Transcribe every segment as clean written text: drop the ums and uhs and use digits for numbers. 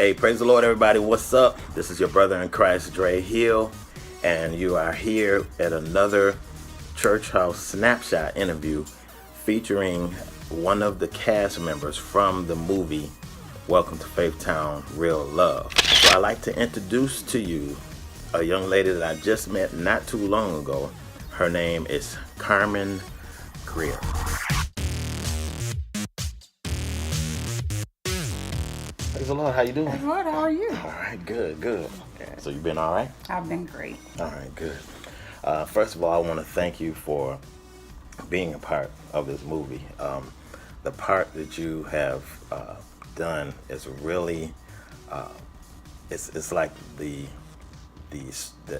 Hey, praise the Lord, everybody. What's up? This is your brother in Christ, Dre Hill, and you are here at another Churchouse Snapshot interview featuring one of the cast members from the movie Welcome to Faith Town, Real Love. So I'd like to introduce to you a young lady that I just met not too long ago. Her name is Carmen Greer. Praise the Lord, how you doing? Praise the Lord, how are you? All right, good. So you been all right? I've been great. All right, good. First of all, I want to thank you for being a part of this movie. The part that you have done is really, it's like the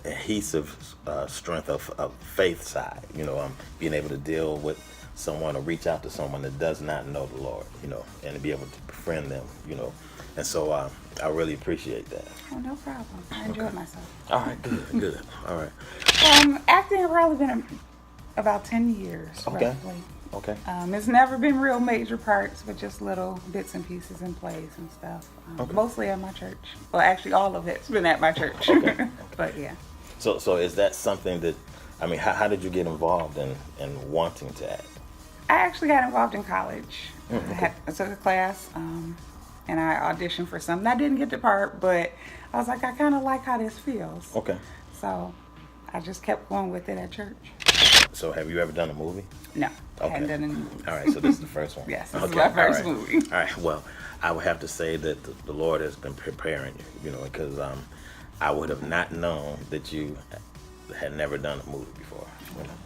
adhesive strength of faith side. Being able to deal with someone or reach out to someone that does not know the Lord, and to be able to befriend them, And so I really appreciate that. Oh, no problem. I enjoyed myself. All right, good. All right. Acting has probably been about 10 years, Okay. roughly. Okay. It's never been real major parts, but just little bits and pieces and plays and stuff. Mostly at my church. Well, actually, all of it's been at my church. Okay. But yeah. So is that something that, how did you get involved in wanting to act? I actually got involved in college. Okay. I took a class, and I auditioned for something. I didn't get the part, but I was like, I kind of like how this feels. Okay. So I just kept going with it at church. So have you ever done a movie? No. I Okay. hadn't done any. All right, so this is the first one. Yes, this is my first all right. movie. All right, well, I would have to say that the Lord has been preparing you, because I would have not known that you had never done a movie before.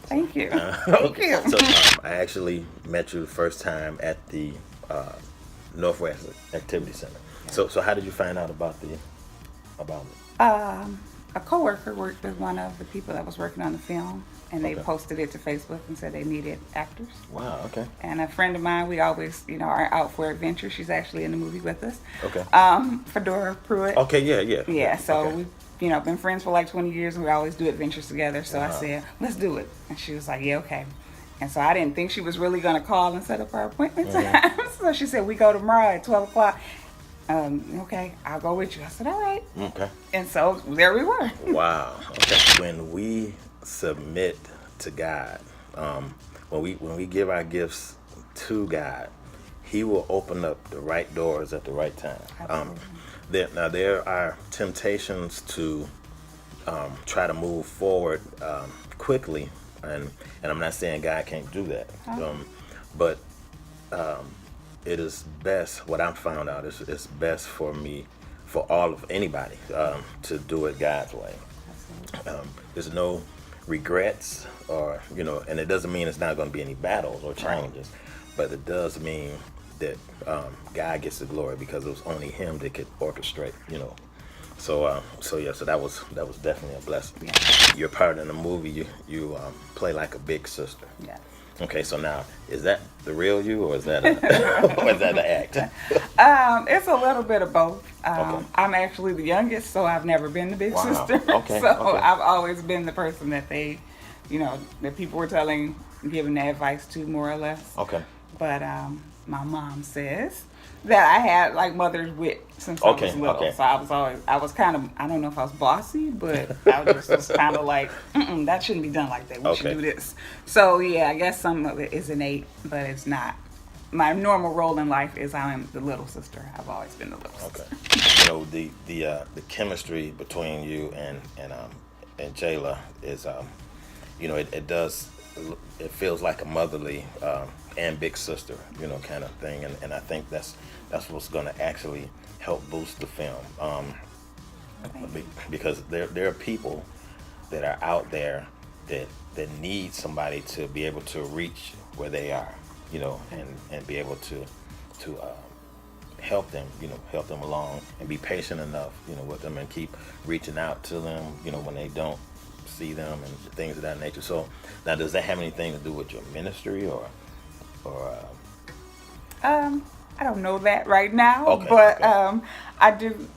Thank you. Thank you. So I actually met you the first time at the Northwest Activity Center. So how did you find out about me? A coworker worked with one of the people that was working on the film, and they Okay. posted it to Facebook and said they needed actors. Wow, okay. And a friend of mine, we always, are out for adventure. She's actually in the movie with us. Okay. Fedora Pruitt. Okay, yeah. Yeah, so Okay. we've, been friends for like 20 years, and we always do adventures together. So I said, let's do it. And she was like, yeah, okay. And so I didn't think she was really going to call and set up our appointment time. So she said, we go tomorrow at 12 o'clock. Okay, I'll go with you. I said, all right. Okay. And so there we were. Wow. Okay. When we submit to God, when we give our gifts to God, He will open up the right doors at the right time. There are temptations to try to move forward quickly, and I'm not saying God can't do that, but it is best. What I've found out is it's best for anybody to do it God's way. There's no regrets, or and it doesn't mean it's not going to be any battles or challenges, but it does mean that God gets the glory, because it was only Him that could orchestrate. So that was definitely a blessing. Yeah. You're part in the movie. You play like a big sister. Yeah. Okay, so now, is that the real you, or is that or is that the act? It's a little bit of both. Okay. I'm actually the youngest, so I've never been the big Wow. sister. Okay, So okay. I've always been the person that that people were giving the advice to, more or less. Okay. But my mom says that I had like mother's wit since I was little. Okay. So I was kind of, I don't know if I was bossy, but I was kind of like, that shouldn't be done like that. We should do this. So yeah, I guess some of it is innate, but it's not. My normal role in life is I am the little sister. I've always been the little sister. Okay. The chemistry between you and Jayla is it feels like a motherly and big sister kind of thing, and I think that's what's going to actually help boost the film, because there are people that are out there that need somebody to be able to reach where they are, and be able to help them along, and be patient enough with them, and keep reaching out to them when they don't see them, and things of that nature. So now, does that have anything to do with your ministry, or I don't know that right now, Okay, but okay. I do.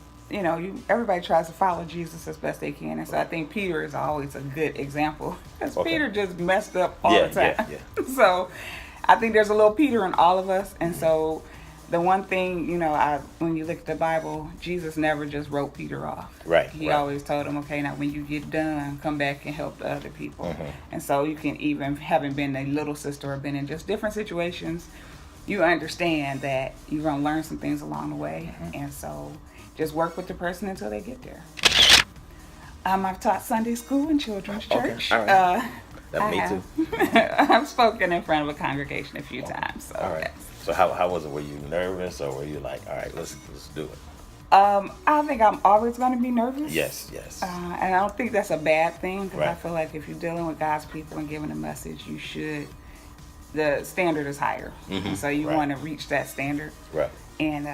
Everybody tries to follow Jesus as best they can, and so I think Peter is always a good example, because Okay. Peter just messed up all the time. Yeah. So I think there's a little Peter in all of us, and so the one thing, when you look at the Bible, Jesus never just wrote Peter off. Right. He right. always told him, okay, now when you get done, come back and help the other people. Mm-hmm. And so you can, even having been a little sister or been in just different situations, you understand that you're going to learn some things along the way. Mm-hmm. And so just work with the person until they get there. I've taught Sunday school and children's church. Okay. All right. Me too. I've spoken in front of a congregation a few times. So all right. So how was it? Were you nervous, or were you like, all right, let's do it? I think I'm always going to be nervous. Yes. And I don't think that's a bad thing, because Right. I feel like if you're dealing with God's people and giving a message, the standard is higher. Mm-hmm. And so you Right. want to reach that standard. Right. And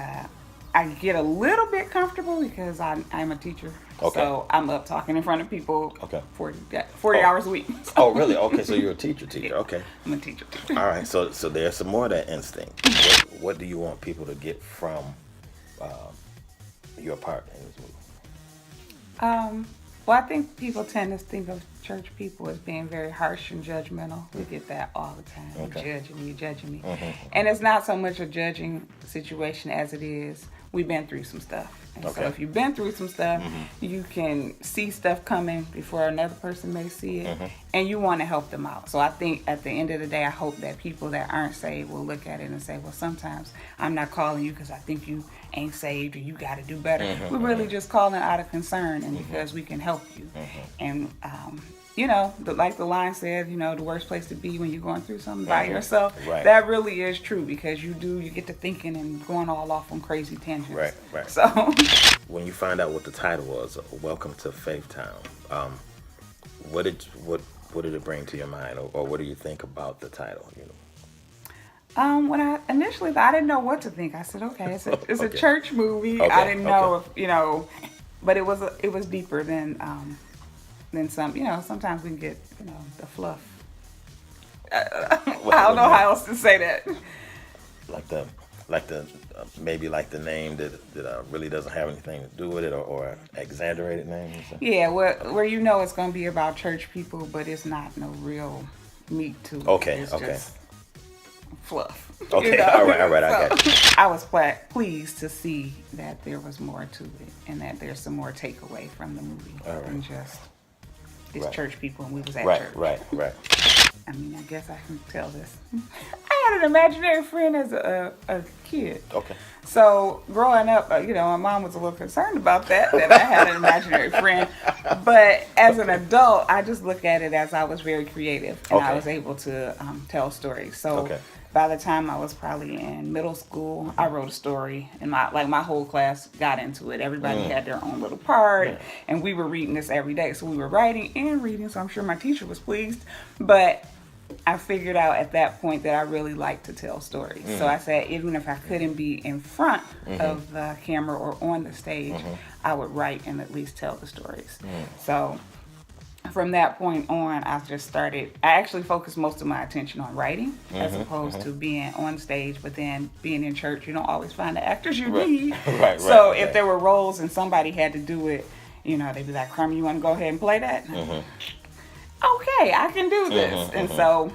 I get a little bit comfortable because I'm a teacher. Okay. So I'm up talking in front of people. Okay. 40 hours a week. Oh, really? Okay, so you're a teacher. Yeah. Okay. I'm a teacher. All right, so there's some more of that instinct. What do you want people to get from your part in this movie? Well, I think people tend to think of church people as being very harsh and judgmental. We get that all the time. Okay. You're judging me. Mm-hmm. And it's not so much a judging situation as it is, we've been through some stuff. And Okay. so if you've been through some stuff, Mm-hmm. you can see stuff coming before another person may see it, Mm-hmm. and you want to help them out. So I think at the end of the day, I hope that people that aren't saved will look at it and say, well, sometimes I'm not calling you because I think you ain't saved or you got to do better. Mm-hmm. We're really just calling out of concern and because we can help you. Mm-hmm. And, like the line said, the worst place to be when you're going through something by yourself. Right. That really is true, because you get to thinking and going all off on crazy tangents. Right. So When you find out what the title was, Welcome to Faith Town, what did it bring to your mind, or what do you think about the title? when I initially thought, I didn't know what to think. I said, okay, it's a Okay. church movie. Okay, I didn't know okay. if but it was deeper than some. Sometimes we can get the fluff. I don't know how else to say that. Like the maybe like the name that really doesn't have anything to do with it, or exaggerated name. Or something? Yeah, where it's going to be about church people, but it's not no real meat to it. Okay, It's okay. just fluff. Okay, all right, I got you. I was pleased to see that there was more to it, and that there's some more takeaway from the movie All than right. just it's Right. church people and we was at church. Right. I mean, I guess I can tell this. I had an imaginary friend as a kid. Okay. So growing up, my mom was a little concerned about that I had an imaginary friend. But as an adult, I just look at it as I was very creative, and I Okay. was able to tell stories. So Okay. by the time I was probably in middle school, I wrote a story, and my whole class got into it. Everybody had their own little part, and we were reading this every day. So we were writing and reading. So I'm sure my teacher was pleased, but I figured out at that point that I really like to tell stories. So I said, even if I couldn't be in front of the camera or on the stage, I would write and at least tell the stories. So from that point on, I actually focused most of my attention on writing as opposed to being on stage. But then being in church, you don't always find the actors you need. Right. So if there were roles and somebody had to do it, they'd be like, Carmen, you want to go ahead and play that? Okay, I can do this. And so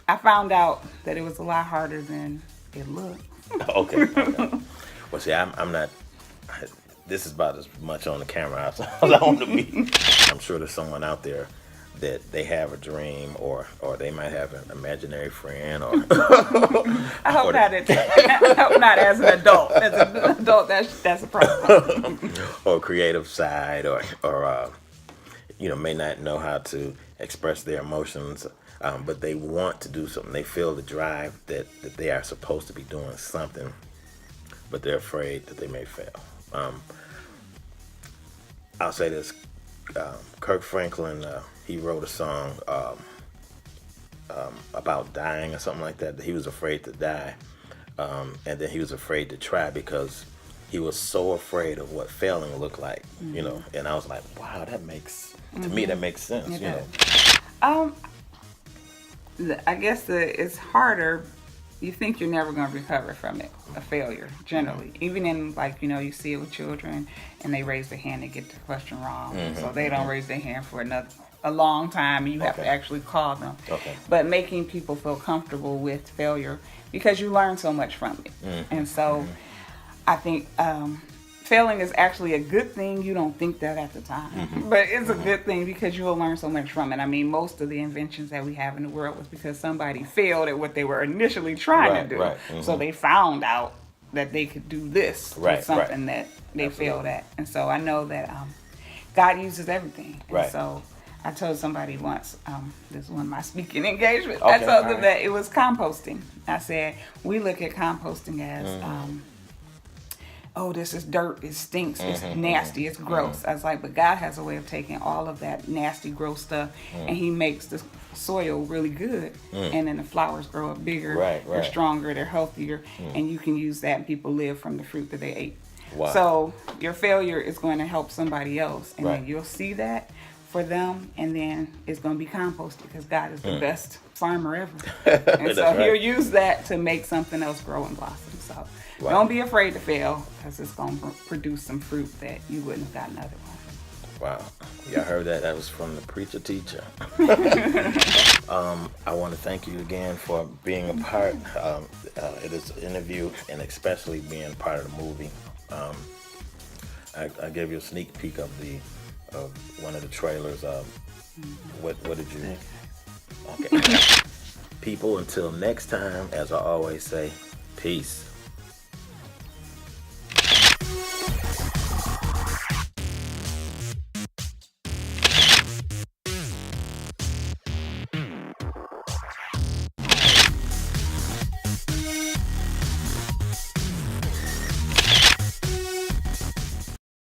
I found out that it was a lot harder than it looked. Okay. Well, see, I'm not. This is about as much on the camera as I want to be. I'm sure there's someone out there that they have a dream, or they might have an imaginary friend, or I hope not. I hope not as an adult. As an adult, that's a problem. or creative side, or may not know how to express their emotions, but they want to do something. They feel the drive that they are supposed to be doing something, but they're afraid that they may fail. I'll say this: Kirk Franklin, he wrote a song about dying or something like that. He was afraid to die, and then he was afraid to try because he was so afraid of what failing looked like, And I was like, wow, that makes to me that makes sense, I guess it's harder. You think you're never going to recover from it, a failure, generally. Even in, you see it with children, and they raise their hand and get the question wrong. So they don't raise their hand for another a long time, and you have to Okay. actually call them. Okay. But making people feel comfortable with failure, because you learn so much from it. And so I think failing is actually a good thing. You don't think that at the time, but it's a good thing because you will learn so much from it. I mean, most of the inventions that we have in the world was because somebody failed at what they were initially trying to do. Right. So they found out that they could do this Right, with something right. that they Absolutely. failed at. And so I know that God uses everything. And Right. so I told somebody once, this is one of my speaking engagements, Okay, I told them alright. that it was composting. I said, we look at composting as, oh, this is dirt, it stinks, it's nasty, it's gross. I was like, but God has a way of taking all of that nasty, gross stuff, and He makes the soil really good, and then the flowers grow up bigger, Right, they're right. stronger, they're healthier, and you can use that, and people live from the fruit that they ate. Wow. So your failure is going to help somebody else, and Right. then you'll see that for them, and then it's going to be composted because God is the best farmer ever. And so That's He'll right. use that to make something else grow and blossom. So Wow. don't be afraid to fail, because it's going to produce some fruit that you wouldn't have gotten otherwise. Wow. Y'all heard that? That was from the preacher teacher. I want to thank you again for being a part of this interview, and especially being part of the movie. I gave you a sneak peek of one of the trailers. What did you? Okay. People, until next time, as I always say, peace.